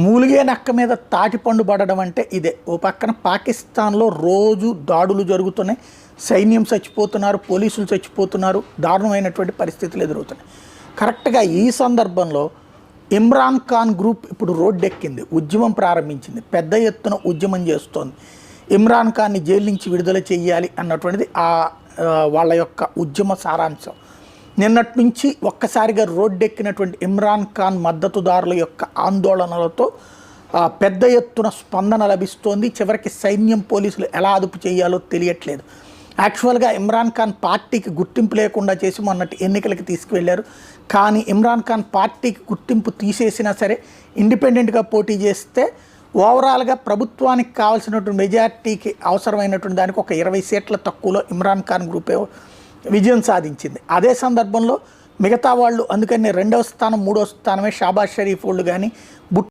మూలిగే నక్క మీద తాటిపండు పడడం అంటే ఇదే. ఓ పక్కన పాకిస్తాన్లో రోజు దాడులు జరుగుతున్నాయి, సైన్యం చచ్చిపోతున్నారు, పోలీసులు చచ్చిపోతున్నారు, దారుణమైనటువంటి పరిస్థితులు ఎదురవుతున్నాయి. కరెక్ట్గా ఈ సందర్భంలో ఇమ్రాన్ ఖాన్ గ్రూప్ ఇప్పుడు రోడ్డెక్కింది, ఉద్యమం ప్రారంభించింది, పెద్ద ఎత్తున ఉద్యమం చేస్తోంది. ఇమ్రాన్ ఖాన్ని జైలు నుంచి విడుదల చేయాలి అన్నటువంటిది వాళ్ళ యొక్క ఉద్యమ సారాంశం. నిన్నటి నుంచి ఒక్కసారిగా రోడ్డెక్కినటువంటి ఇమ్రాన్ ఖాన్ మద్దతుదారుల యొక్క ఆందోళనలతో పెద్ద ఎత్తున స్పందన లభిస్తోంది. చివరికి సైన్యం, పోలీసులు ఎలా అదుపు చేయాలో తెలియట్లేదు. యాక్చువల్గా ఇమ్రాన్ ఖాన్ పార్టీకి గుర్తింపు లేకుండా చేసి మొన్నటి ఎన్నికలకి తీసుకువెళ్ళారు. కానీ ఇమ్రాన్ ఖాన్ పార్టీకి గుర్తింపు తీసేసినా సరే ఇండిపెండెంట్గా పోటీ చేస్తే ఓవరాల్గా ప్రభుత్వానికి కావాల్సినటువంటి మెజార్టీకి అవసరమైనటువంటి దానికి ఒక 20 సీట్ల తక్కువలో ఇమ్రాన్ ఖాన్ గ్రూపే విజయం సాధించింది. అదే సందర్భంలో మిగతా వాళ్ళు అందుకని 2వ స్థానం, 3వ స్థానమే షాబాజ్ షరీఫ్ వాళ్ళు కానీ